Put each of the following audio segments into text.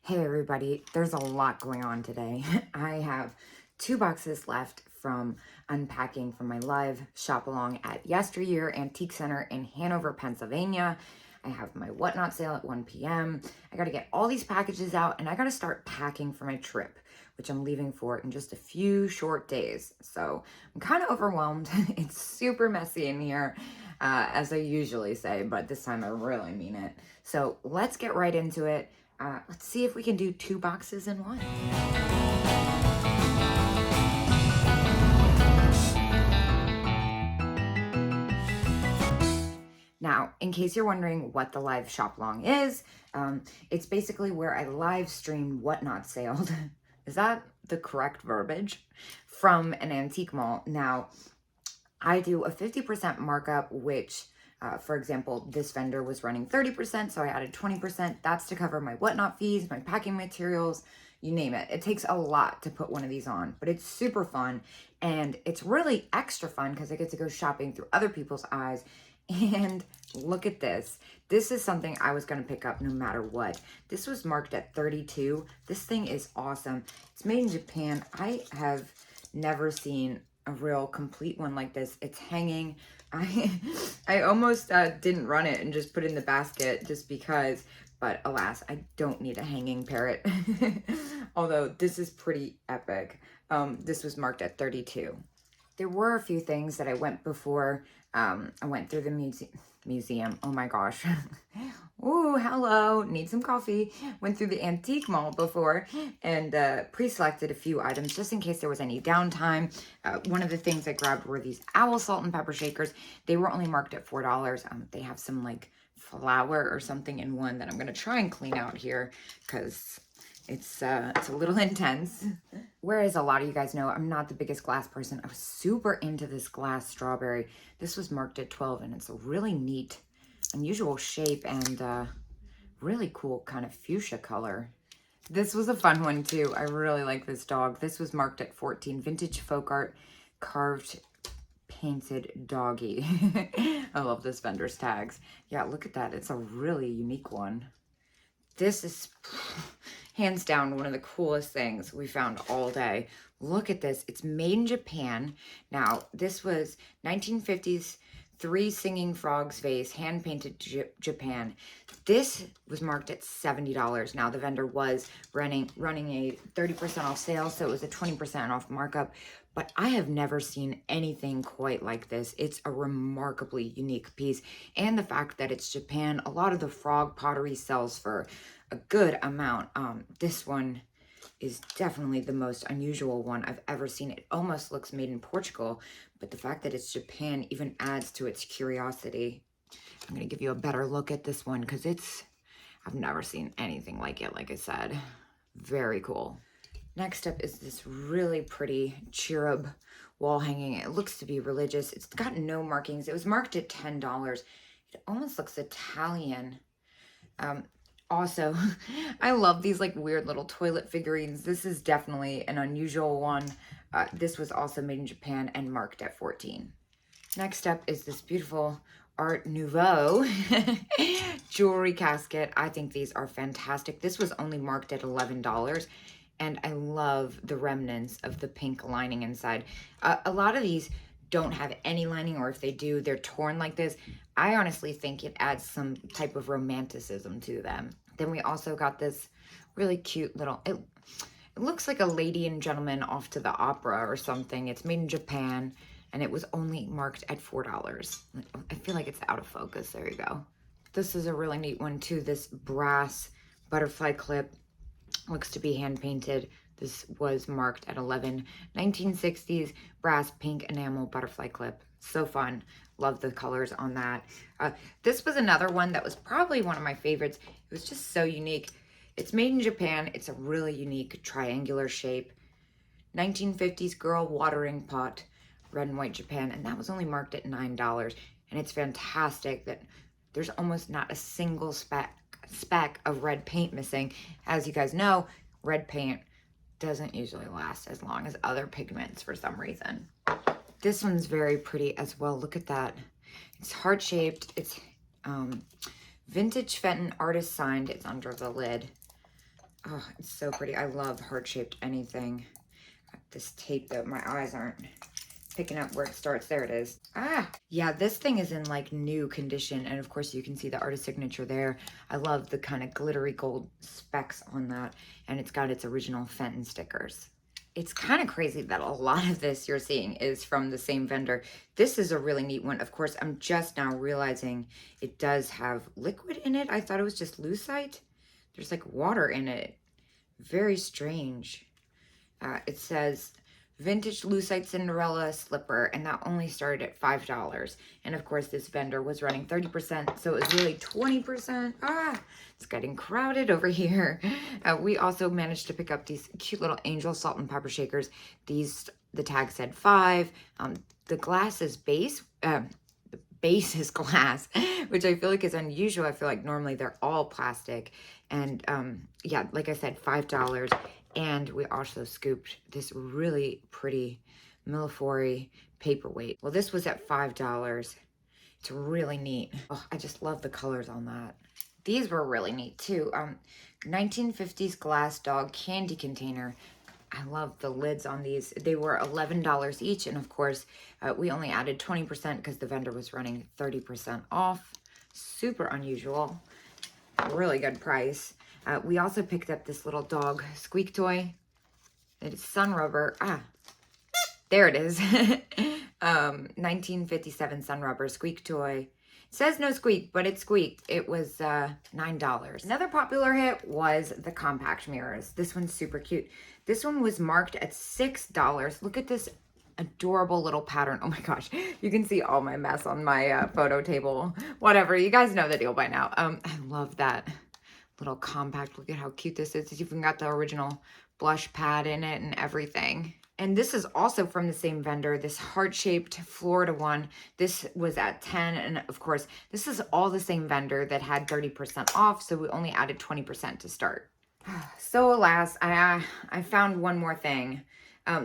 Hey everybody, there's a lot going on today. I have 2 boxes left from unpacking from my live shop along at Yesteryear Antique Center in Hanover, Pennsylvania. I have my whatnot sale at 1 p.m. I gotta get all these packages out and I gotta start packing for my trip, which I'm leaving for in just a few short days. So I'm kind of overwhelmed. It's super messy in here, as I usually say, but this time I really mean it. So let's get right into it. Let's see if we can do 2 boxes in one. Now, in case you're wondering what the live shop along is, it's basically where I live streamed whatnot sailed. Is that the correct verbiage? From an antique mall. Now, I do a 50% markup, which for example, this vendor was running 30%, so I added 20%. That's to cover my whatnot fees, my packing materials, you name it. It takes a lot to put one of these on, but it's super fun. And it's really extra fun because I get to go shopping through other people's eyes. And look at this. This is something I was going to pick up no matter what. This was marked at 32. This thing is awesome. It's made in Japan. I have never seen a real complete one like this. It's hanging. I almost didn't run it and just put it in the basket just because, but alas, I don't need a hanging parrot. Although this is pretty epic. This was marked at 32. There were a few things that I went before. I went through the museum. Oh my gosh. Ooh, hello. Need some coffee. Went through the antique mall before and pre-selected a few items just in case there was any downtime. One of the things I grabbed were these owl salt and pepper shakers. They were only marked at $4. They have some like flour or something in one that I'm going to try and clean out here because it's a little intense. Whereas a lot of you guys know I'm not the biggest glass person. I was super into this glass strawberry. This was marked at 12 and it's a really neat, unusual shape and really cool kind of fuchsia color. This was a fun one too. I really like this dog. This was marked at 14. Vintage folk art carved painted doggy. I love this vendor's tags. Yeah, look at that. It's a really unique one. This is hands down one of the coolest things we found all day. Look at this. It's made in Japan. Now, this was 1950s 3 singing frogs vase, hand painted Japan. This was marked at $70. Now, the vendor was running a 30% off sale, so it was a 20% off markup. But I have never seen anything quite like this. It's a remarkably unique piece. And the fact that it's Japan, a lot of the frog pottery sells for a good amount. This one is definitely the most unusual one I've ever seen. It almost looks made in Portugal, but the fact that it's Japan even adds to its curiosity. I'm going to give you a better look at this one because I've never seen anything like it, like I said. Very cool. Next up is this really pretty cherub wall hanging. It looks to be religious. It's got no markings. It was marked at $10. It almost looks Italian. Also, I love these like weird little toilet figurines. This is definitely an unusual one. This was also made in Japan and marked at 14. Next up is this beautiful Art Nouveau jewelry casket. I think these are fantastic. This was only marked at $11. And I love the remnants of the pink lining inside. A lot of these don't have any lining, or if they do, they're torn like this. I honestly think it adds some type of romanticism to them. Then we also got this really cute little, it looks like a lady and gentleman off to the opera or something. It's made in Japan, and it was only marked at $4. I feel like it's out of focus. There you go. This is a really neat one too. This brass butterfly clip. Looks to be hand painted. This was marked at 11. 1960s brass pink enamel butterfly clip. So fun. Love the colors on that. This was another one that was probably one of my favorites. It was just so unique. It's made in Japan. It's a really unique triangular shape. 1950s girl watering pot, red and white Japan. And that was only marked at $9. And it's fantastic that there's almost not a single speck of red paint missing. As you guys know, red paint doesn't usually last as long as other pigments for some reason. This one's very pretty as well. Look at that. It's heart-shaped. It's vintage Fenton artist signed. It's under the lid. Oh, it's so pretty. I love heart-shaped anything. This tape though, my eyes aren't picking up where it starts. There it is. Ah, yeah, this thing is in like new condition. And of course you can see the artist signature there. I love the kind of glittery gold specks on that. And it's got its original Fenton stickers. It's kind of crazy that a lot of this you're seeing is from the same vendor. This is a really neat one. Of course, I'm just now realizing it does have liquid in it. I thought it was just lucite. There's like water in it. Very strange. It says vintage lucite Cinderella slipper, and that only started at $5. And of course, this vendor was running 30%, so it was really 20%. Ah, it's getting crowded over here. We also managed to pick up these cute little angel salt and pepper shakers. These, the tag said 5. The glass is base. The base is glass, which I feel like is unusual. I feel like normally they're all plastic. And yeah, like I said, $5. And we also scooped this really pretty Millefiori paperweight. Well, this was at $5. It's really neat. Oh, I just love the colors on that. These were really neat too. 1950s glass dog candy container. I love the lids on these. They were $11 each. And of course, we only added 20% because the vendor was running 30% off. Super unusual. Really good price. We also picked up this little dog squeak toy. It is sun rubber. Ah, there it is. 1957 sun rubber squeak toy. It says no squeak, but it squeaked. It was $9. Another popular hit was the compact mirrors. This one's super cute. This one was marked at $6. Look at this adorable little pattern. Oh my gosh, you can see all my mess on my photo table. Whatever, you guys know the deal by now. I love that little compact. Look at how cute this is. It's even got the original blush pad in it and everything. And this is also from the same vendor, this heart-shaped Florida one. This was at 10, and of course, this is all the same vendor that had 30% off, so we only added 20% to start. So alas, I found one more thing.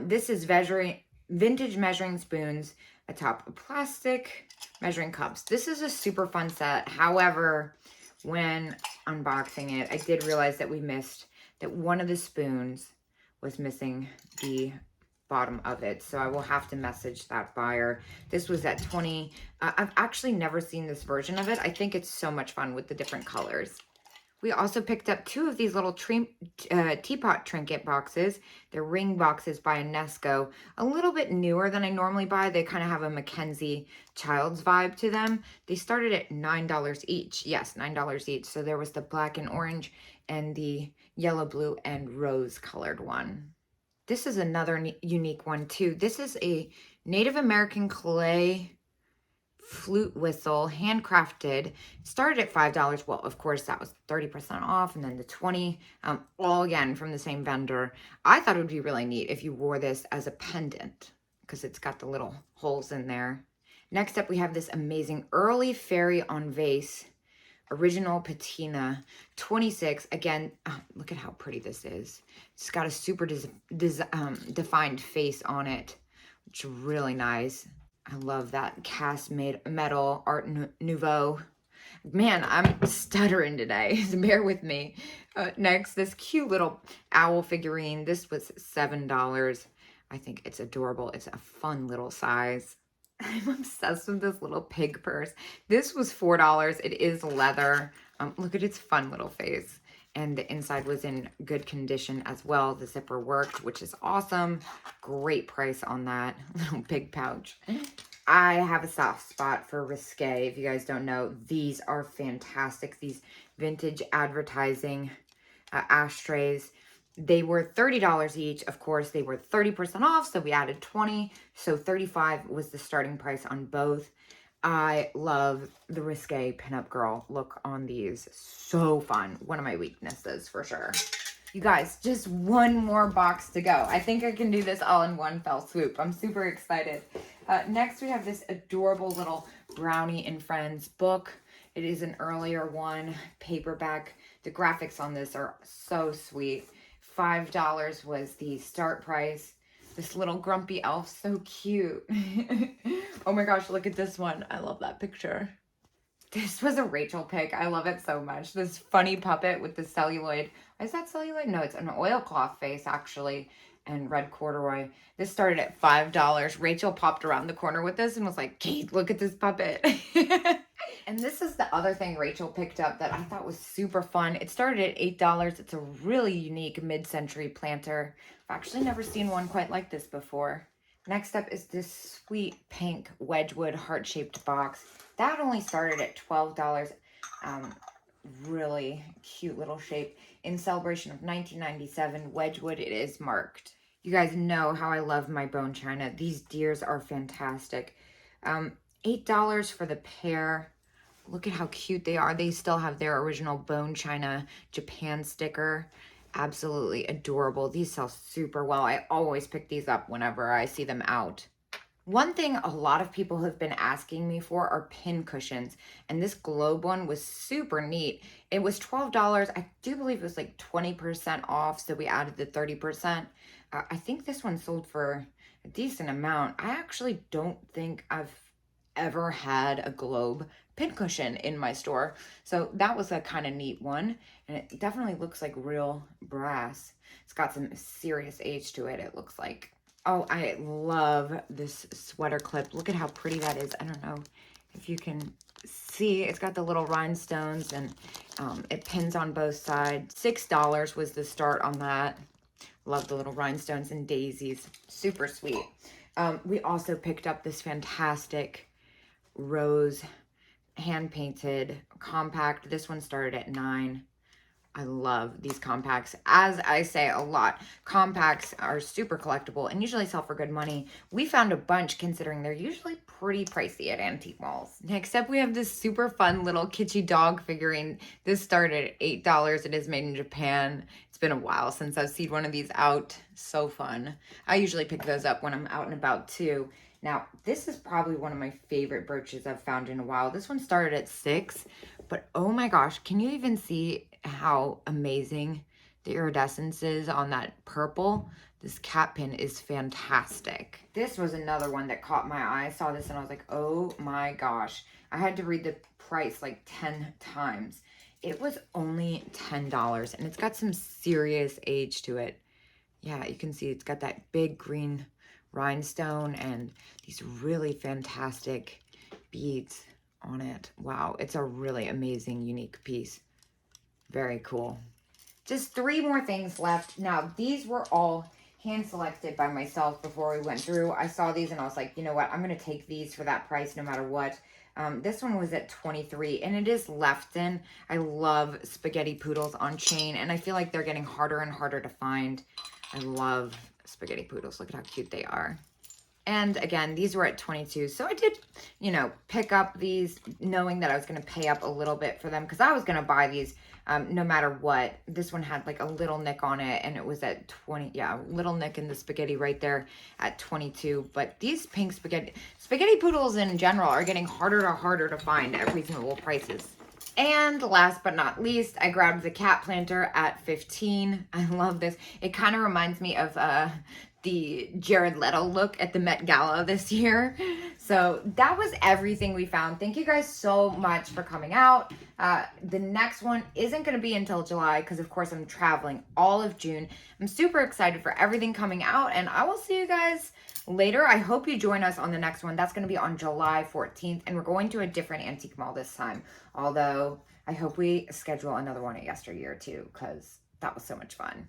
This is vintage measuring spoons atop of plastic measuring cups. This is a super fun set. However, when unboxing it, I did realize that we missed that one of the spoons was missing the bottom of it. So I will have to message that buyer. This was at 20. I've actually never seen this version of it. I think it's so much fun with the different colors. We also picked up 2 of these little teapot trinket boxes. They're ring boxes by Unesco. A little bit newer than I normally buy. They kind of have a Mackenzie Childs vibe to them. They started at $9 each. Yes, $9 each. So there was the black and orange and the yellow, blue, and rose colored one. This is another unique one too. This is a Native American clay flute whistle, handcrafted. It started at $5. Well, of course, that was 30% off, and then the 20, all again from the same vendor. I thought it would be really neat if you wore this as a pendant because it's got the little holes in there. Next up, we have this amazing Early Fairy on Vase, original patina, 26. Again, look at how pretty this is. It's got a super defined face on it, which is really nice. I love that cast metal Art Nouveau. Man, I'm stuttering today, so bear with me. Next, this cute little owl figurine. This was $7. I think it's adorable. It's a fun little size. I'm obsessed with this little pig purse. This was $4. It is leather. Look at its fun little face. And the inside was in good condition as well. The zipper worked, which is awesome. Great price on that little pig pouch. I have a soft spot for Risque. If you guys don't know, these are fantastic. These vintage advertising ashtrays. They were $30 each. Of course, they were 30% off, so we added 20. So $35 was the starting price on both. I love the Risque pinup girl look on these. So fun. One of my weaknesses for sure. You guys, just one more box to go. I think I can do this all in one fell swoop. I'm super excited. Next, we have this adorable little Brownie and Friends book. It is an earlier one, paperback. The graphics on this are so sweet. $5 was the start price. This little grumpy elf, so cute. Oh my gosh, look at this one. I love that picture. This was a Rachel pick. I love it so much. This funny puppet with the celluloid. Is that cellulite? No, it's an oilcloth face, actually, and red corduroy. This started at $5. Rachel popped around the corner with this and was like, Kate, look at this puppet. And this is the other thing Rachel picked up that I thought was super fun. It started at $8. It's a really unique mid-century planter. I've actually never seen one quite like this before. Next up is this sweet pink Wedgwood heart-shaped box. That only started at $12. Really cute little shape. In celebration of 1997, Wedgwood, it is marked. You guys know how I love my bone china. These deers are fantastic. $8 for the pair. Look at how cute they are. They still have their original bone china Japan sticker. Absolutely adorable. These sell super well. I always pick these up whenever I see them out. One thing a lot of people have been asking me for are pin cushions, and this globe one was super neat. It was $12. I do believe it was like 20% off, so we added the 30%. I think this one sold for a decent amount. I actually don't think I've ever had a globe pincushion in my store, so that was a kind of neat one, and it definitely looks like real brass. It's got some serious age to it, it looks like. Oh, I love this sweater clip. Look at how pretty that is. I don't know if you can see. It's got the little rhinestones, and it pins on both sides. $6 was the start on that. Love the little rhinestones and daisies. Super sweet. We also picked up this fantastic rose hand-painted compact. This one started at $9. I love these compacts. As I say a lot, compacts are super collectible and usually sell for good money. We found a bunch considering they're usually pretty pricey at antique malls. Next up, we have this super fun little kitschy dog figurine. This started at $8. It is made in Japan. It's been a while since I've seen one of these out. So fun. I usually pick those up when I'm out and about too. Now, this is probably one of my favorite brooches I've found in a while. This one started at $6, but oh my gosh, can you even see how amazing the iridescence is on that purple? This cap pin is fantastic. This was another one that caught my eye. I saw this and I was like, oh my gosh. I had to read the price like 10 times. It was only $10 and it's got some serious age to it. Yeah, you can see it's got that big green rhinestone and these really fantastic beads on it. Wow, it's a really amazing, unique piece. Very cool. Just 3 more things left. Now, these were all hand selected by myself before we went through. I saw these and I was like, you know what? I'm going to take these for that price no matter what. This one was at $23 and it is Lefton. I love spaghetti poodles on chain and I feel like they're getting harder and harder to find. I love spaghetti poodles. Look at how cute they are. And again, these were at $22. So I did, you know, pick up these knowing that I was going to pay up a little bit for them because I was going to buy these no matter what. This one had like a little nick on it and it was at 20. Yeah, little nick in the spaghetti right there at 22. But these pink spaghetti poodles in general are getting harder to find at reasonable prices. And last but not least, I grabbed the cat planter at $15. I love this. It kind of reminds me of the Jared Leto look at the Met Gala this year. So that was everything we found. Thank you guys so much for coming out. The next one isn't going to be until July because, of course, I'm traveling all of June. I'm super excited for everything coming out, and I will see you guys later. I hope you join us on the next one. That's going to be on July 14th, and we're going to a different antique mall this time. Although, I hope we schedule another one at Yesteryear, too, because that was so much fun.